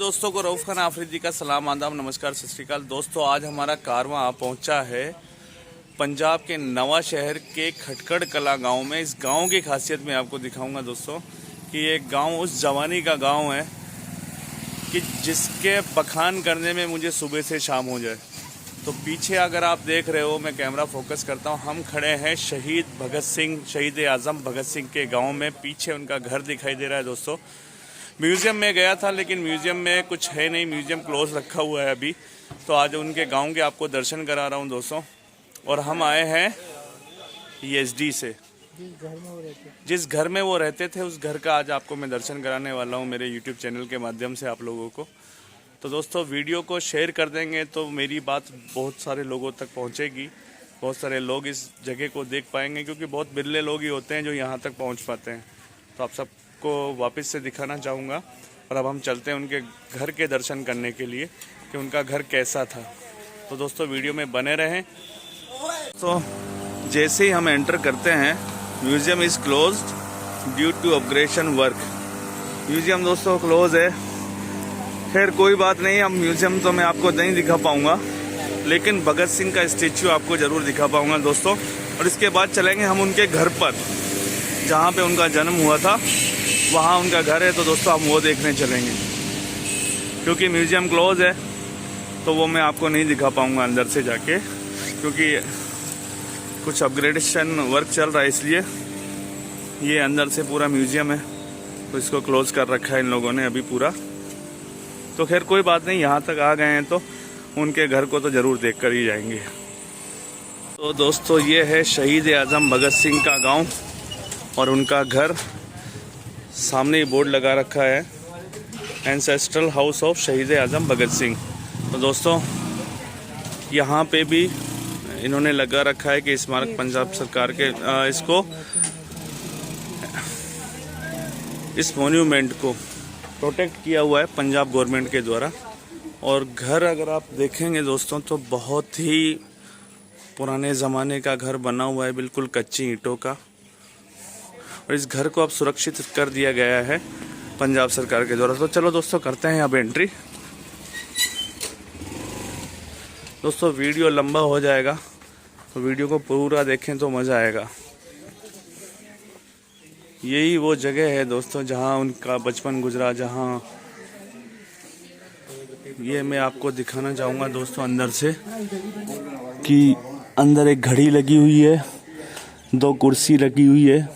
दोस्तों को रऊफ खान आफरीदी का सलाम, आदाब, नमस्कार, सत श्री अकाल। दोस्तों आज हमारा कारवां पहुंचा है पंजाब के नवा शहर के खटकड़ कला गांव में। इस गांव की खासियत मैं आपको दिखाऊंगा दोस्तों कि ये गांव उस जवानी का गांव है कि जिसके बखान करने में मुझे सुबह से शाम हो जाए। तो पीछे अगर आप देख रहे हो, मैं कैमरा फोकस करता हूँ, हम खड़े हैं शहीद भगत सिंह, शहीद आज़म भगत सिंह के गाँव में। पीछे उनका घर दिखाई दे रहा है दोस्तों। म्यूज़ियम में गया था लेकिन म्यूज़ियम में कुछ है नहीं, म्यूज़ियम क्लोज रखा हुआ है अभी। तो आज उनके गांव के आपको दर्शन करा रहा हूं दोस्तों। और हम आए हैं ESD से, जिस घर में वो रहते थे उस घर का आज आपको मैं दर्शन कराने वाला हूं मेरे YouTube चैनल के माध्यम से आप लोगों को। तो दोस्तों वीडियो को शेयर कर देंगे तो मेरी बात बहुत सारे लोगों तक पहुँचेगी, बहुत सारे लोग इस जगह को देख पाएंगे, क्योंकि बहुत बिरले लोग ही होते हैं जो यहाँ तक पहुँच पाते हैं। तो आप सब को वापस से दिखाना चाहूँगा। और अब हम चलते हैं उनके घर के दर्शन करने के लिए कि उनका घर कैसा था। तो दोस्तों वीडियो में बने रहें। तो जैसे ही हम एंटर करते हैं, museum is closed due to upgradation work. Museum दोस्तों क्लोज है। खैर कोई बात नहीं, हम म्यूज़ियम तो मैं आपको नहीं दिखा पाऊँगा लेकिन भगत सिंह का स्टेचू आपको ज़रूर दिखा पाऊँगा दोस्तों। और इसके बाद चलेंगे हम उनके घर पर, जहाँ पे उनका जन्म हुआ था, वहाँ उनका घर है। तो दोस्तों हम वो देखने चलेंगे, क्योंकि म्यूज़ियम क्लोज है तो वो मैं आपको नहीं दिखा पाऊँगा अंदर से जाके, क्योंकि कुछ अपग्रेडेशन वर्क चल रहा है, इसलिए ये अंदर से पूरा म्यूज़ियम है तो इसको क्लोज कर रखा है इन लोगों ने अभी पूरा। तो खैर कोई बात नहीं, यहाँ तक आ गए हैं तो उनके घर को तो ज़रूर देख कर ही जाएंगे। तो दोस्तों ये है शहीद आज़म भगत सिंह का गाँव और उनका घर। सामने ही बोर्ड लगा रखा है, एंसेस्ट्रल हाउस ऑफ शहीद आज़म भगत सिंह। तो दोस्तों यहाँ पे भी इन्होंने लगा रखा है कि स्मारक पंजाब सरकार के इसको, इस मॉन्यूमेंट को प्रोटेक्ट किया हुआ है पंजाब गवर्नमेंट के द्वारा। और घर अगर आप देखेंगे दोस्तों तो बहुत ही पुराने ज़माने का घर बना हुआ है, बिल्कुल कच्ची ईंटों का। और इस घर को अब सुरक्षित कर दिया गया है पंजाब सरकार के द्वारा। तो चलो दोस्तों करते हैं अब एंट्री। दोस्तों वीडियो लंबा हो जाएगा तो वीडियो को पूरा देखें तो मज़ा आएगा। यही वो जगह है दोस्तों जहां उनका बचपन गुजरा, जहां ये मैं आपको दिखाना चाहूँगा दोस्तों अंदर से कि अंदर एक घड़ी लगी हुई है, 2 कुर्सी लगी हुई है,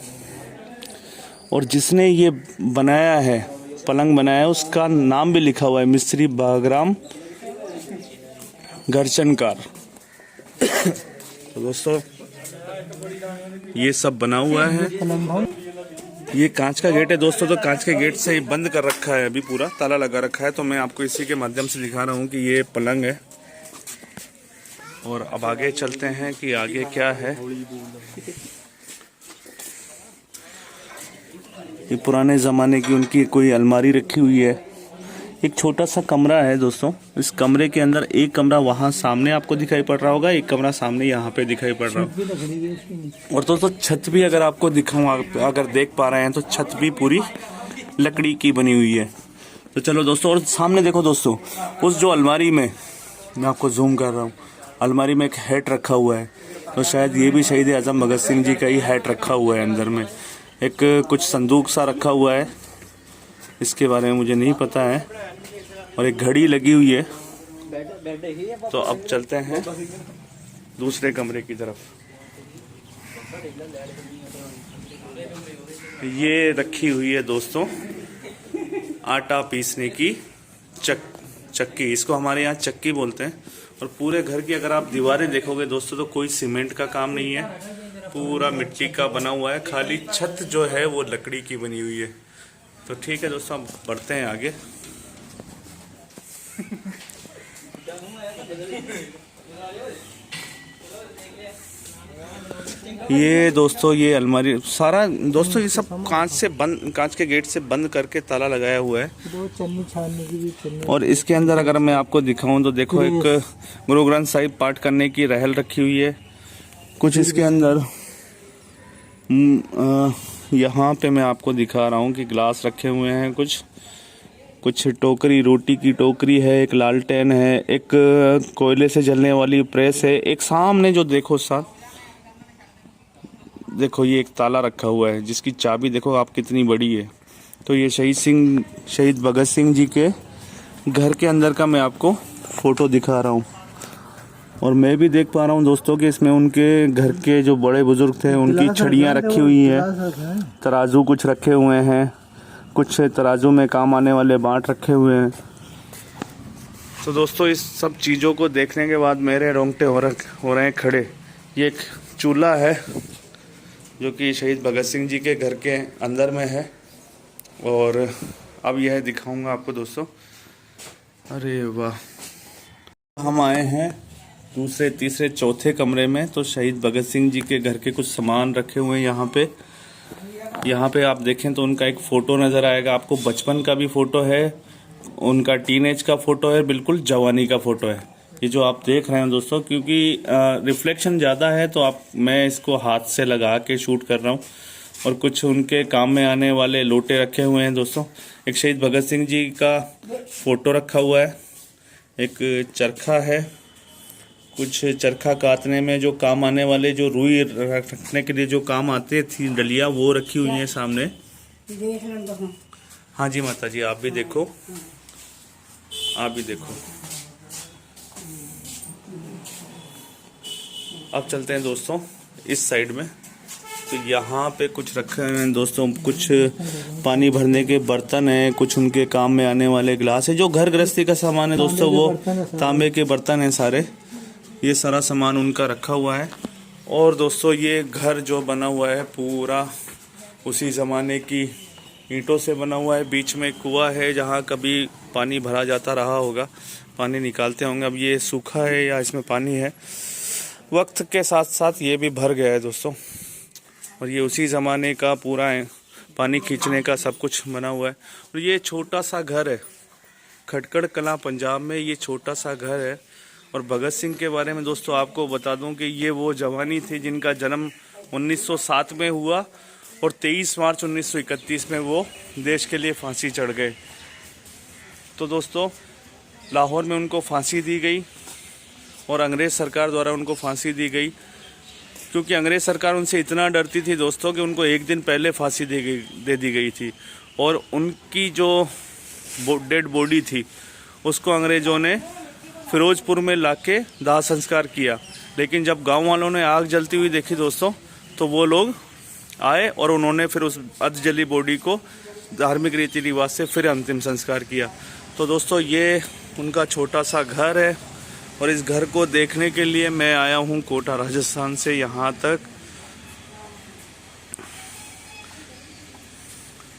और जिसने ये बनाया है, पलंग बनाया है, उसका नाम भी लिखा हुआ है, मिस्त्री बागराम घरचनकार। तो दोस्तों ये सब बना हुआ है। ये कांच का गेट है दोस्तों, तो कांच के गेट से ही बंद कर रखा है, अभी पूरा ताला लगा रखा है। तो मैं आपको इसी के माध्यम से दिखा रहा हूँ कि ये पलंग है। और अब आगे चलते हैं कि आगे क्या है। ये पुराने ज़माने की उनकी कोई अलमारी रखी हुई है। एक छोटा सा कमरा है दोस्तों। इस कमरे के अंदर एक कमरा वहाँ सामने आपको दिखाई पड़ रहा होगा, एक कमरा सामने यहाँ पे दिखाई पड़ रहा होगा। और दोस्तों छत भी अगर आपको दिखाऊँ, अगर देख पा रहे हैं तो छत भी पूरी लकड़ी की बनी हुई है। तो चलो दोस्तों, और सामने देखो दोस्तों, उस जो अलमारी में, मैं आपको जूम कर रहा हूँ, अलमारी में एक हैट रखा हुआ है। तो शायद ये भी शहीद आज़म भगत सिंह जी का ही हैट रखा हुआ है। अंदर में एक कुछ संदूक सा रखा हुआ है, इसके बारे में मुझे नहीं पता है। और एक घड़ी लगी हुई है। तो अब चलते हैं दूसरे कमरे की तरफ। ये रखी हुई है दोस्तों आटा पीसने की चक्की, इसको हमारे यहाँ चक्की बोलते हैं। और पूरे घर की अगर आप दीवारें देखोगे दोस्तों तो कोई सीमेंट का काम नहीं है, पूरा मिट्टी का बना हुआ है। खाली छत जो है वो लकड़ी की बनी हुई है। तो ठीक है दोस्तों, अब बढ़ते हैं आगे। ये दोस्तों ये अलमारी सारा दोस्तों ये सब कांच से बंद, कांच के गेट से बंद करके ताला लगाया हुआ है। और इसके अंदर अगर मैं आपको दिखाऊं तो देखो, एक गुरु ग्रंथ साहिब पाठ करने की रहल रखी हुई है। कुछ इसके अंदर यहाँ पे मैं आपको दिखा रहा हूँ कि ग्लास रखे हुए हैं, कुछ कुछ टोकरी, रोटी की टोकरी है, एक लालटेन है, एक कोयले से जलने वाली प्रेस है, एक सामने जो देखो साथ, देखो ये एक ताला रखा हुआ है जिसकी चाबी देखो आप कितनी बड़ी है। तो ये शहीद भगत सिंह जी के घर के अंदर का मैं आपको फ़ोटो दिखा रहा हूँ। और मैं भी देख पा रहा हूँ दोस्तों कि इसमें उनके घर के जो बड़े बुजुर्ग थे उनकी छड़ियाँ रखी हुई हैं, तराजू कुछ रखे हुए हैं, कुछ तराजू में काम आने वाले बांट रखे हुए हैं। तो दोस्तों इस सब चीज़ों को देखने के बाद मेरे रोंगटे हो रहे हैं खड़े। ये एक चूल्हा है जो कि शहीद भगत सिंह जी के घर के अंदर में है, और अब यह दिखाऊंगा आपको दोस्तों। अरे वाह, हम आए हैं दूसरे, तीसरे, चौथे कमरे में। तो शहीद भगत सिंह जी के घर के कुछ सामान रखे हुए हैं यहाँ पे आप देखें तो उनका एक फ़ोटो नज़र आएगा आपको। बचपन का भी फ़ोटो है, उनका टीनेज का फ़ोटो है, बिल्कुल जवानी का फ़ोटो है ये जो आप देख रहे हैं दोस्तों। क्योंकि रिफ्लेक्शन ज़्यादा है तो मैं इसको हाथ से लगा के शूट कर रहा हूँ। और कुछ उनके काम में आने वाले लोटे रखे हुए हैं दोस्तों। एक शहीद भगत सिंह जी का फ़ोटो रखा हुआ है, एक चरखा है, कुछ चरखा काटने में जो काम आने वाले, जो रुई रखने के लिए जो काम आते थी डलिया, वो रखी हुई है सामने। हाँ जी माता जी, आप भी देखो, आप भी देखो। अब चलते हैं दोस्तों इस साइड में। तो यहाँ पे कुछ रखे हुए हैं दोस्तों, कुछ पानी भरने के बर्तन हैं, कुछ उनके काम में आने वाले गिलास है, जो घर गृहस्थी का सामान है दोस्तों, वो तांबे के बर्तन हैं सारे। ये सारा सामान उनका रखा हुआ है। और दोस्तों ये घर जो बना हुआ है पूरा उसी ज़माने की ईंटों से बना हुआ है। बीच में कुआं है जहाँ कभी पानी भरा जाता रहा होगा, पानी निकालते होंगे। अब ये सूखा है या इसमें पानी है, वक्त के साथ साथ ये भी भर गया है दोस्तों। और ये उसी ज़माने का पूरा है, पानी खींचने का सब कुछ बना हुआ है। और ये छोटा सा घर है, खटकड़ कलां पंजाब में ये छोटा सा घर है। और भगत सिंह के बारे में दोस्तों आपको बता दूं कि ये वो जवानी थी जिनका जन्म 1907 में हुआ और 23 मार्च 1931 में वो देश के लिए फांसी चढ़ गए। तो दोस्तों लाहौर में उनको फांसी दी गई और अंग्रेज़ सरकार द्वारा उनको फांसी दी गई, क्योंकि अंग्रेज़ सरकार उनसे इतना डरती थी दोस्तों कि उनको एक दिन पहले फांसी दे दी गई थी। और उनकी जो डेड बॉडी थी उसको अंग्रेज़ों ने फिरोजपुर में लाके दाह संस्कार किया। लेकिन जब गांव वालों ने आग जलती हुई देखी दोस्तों, तो वो लोग आए और उन्होंने फिर उस अर्ध जली बॉडी को धार्मिक रीति रिवाज से फिर अंतिम संस्कार किया। तो दोस्तों ये उनका छोटा सा घर है और इस घर को देखने के लिए मैं आया हूँ कोटा राजस्थान से यहाँ तक।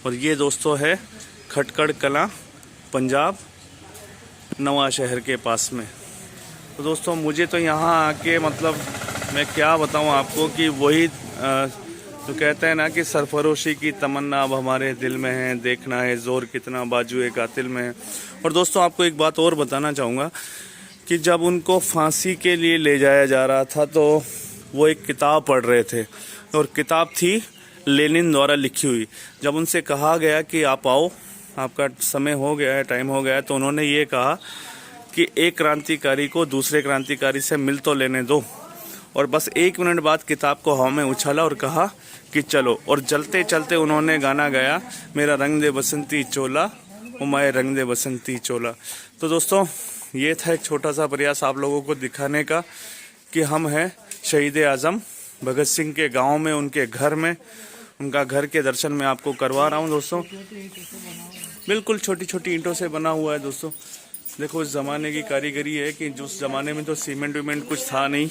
और ये दोस्तों है खटकड़ कलां पंजाब, नवा शहर के पास में। तो दोस्तों मुझे तो यहाँ आके मतलब मैं क्या बताऊँ आपको कि वही तो कहते हैं ना कि सरफरोशी की तमन्ना अब हमारे दिल में है, देखना है जोर कितना बाजुए कातिल में है। और दोस्तों आपको एक बात और बताना चाहूँगा कि जब उनको फांसी के लिए ले जाया जा रहा था तो वो एक किताब पढ़ रहे थे और किताब थी लेनिन द्वारा लिखी हुई। जब उनसे कहा गया कि आप आओ, आपका समय हो गया है, टाइम हो गया है, तो उन्होंने ये कहा कि एक क्रांतिकारी को दूसरे क्रांतिकारी से मिल तो लेने दो। और बस 1 मिनट बाद किताब को हवा में उछाला और कहा कि चलो। और चलते चलते उन्होंने गाना गाया, मेरा रंग दे बसंती चोला, उमाए रंग दे बसंती चोला। तो दोस्तों ये था एक छोटा सा प्रयास आप लोगों को दिखाने का कि हम हैं शहीद आज़म भगत सिंह के गांव में, उनके घर में। उनका घर के दर्शन मैं आपको करवा रहा हूं दोस्तों। बिल्कुल छोटी छोटी ईंटों से बना हुआ है दोस्तों। देखो इस ज़माने की कारीगरी है कि उस ज़माने में तो सीमेंट वीमेंट कुछ था नहीं,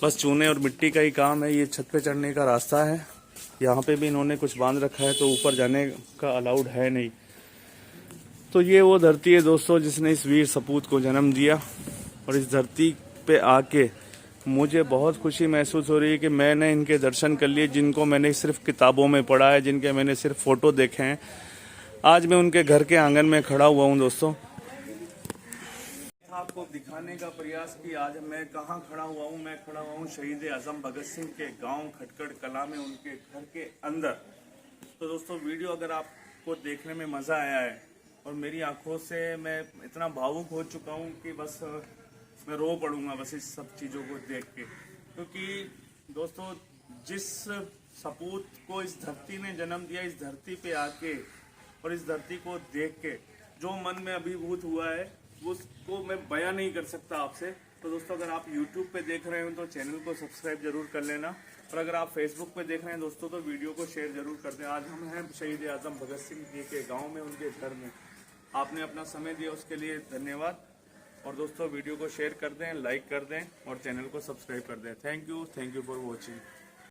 बस चूने और मिट्टी का ही काम है। ये छत पे चढ़ने का रास्ता है, यहाँ पे भी इन्होंने कुछ बांध रखा है तो ऊपर जाने का अलाउड है नहीं। तो ये वो धरती है दोस्तों जिसने इस वीर सपूत को जन्म दिया। और इस धरती पे आके मुझे बहुत खुशी महसूस हो रही है कि मैंने इनके दर्शन कर लिए, जिनको मैंने सिर्फ किताबों में पढ़ा है, जिनके मैंने सिर्फ फ़ोटो देखे हैं। आज मैं उनके घर के आंगन में खड़ा हुआ हूँ दोस्तों। आपको दिखाने का प्रयास कि आज मैं कहाँ खड़ा हुआ हूँ। मैं खड़ा हुआ हूँ शहीद आज़म भगत सिंह के गांव खटकड़ कलां में, उनके घर के अंदर। तो दोस्तों वीडियो अगर आपको देखने में मज़ा आया है और मेरी आंखों से मैं इतना भावुक हो चुका हूँ कि बस मैं रो पड़ूंगा बस इस सब चीज़ों को देख के। क्योंकि दोस्तों, जिस सपूत को इस धरती ने जन्म दिया, इस धरती पे आके और इस धरती को देख के जो मन में अभिभूत हुआ है उसको मैं बयां नहीं कर सकता आपसे। तो दोस्तों, अगर आप YouTube पे देख रहे हो तो चैनल को सब्सक्राइब जरूर कर लेना, और अगर आप Facebook पे देख रहे हैं दोस्तों तो वीडियो को शेयर जरूर कर दें। आज हम हैं शहीद आजम भगत सिंह जी के गांव में, उनके घर में। आपने अपना समय दिया उसके लिए धन्यवाद। और दोस्तों, वीडियो को शेयर कर दें, लाइक कर दें और चैनल को सब्सक्राइब कर दें। Thank you for watching.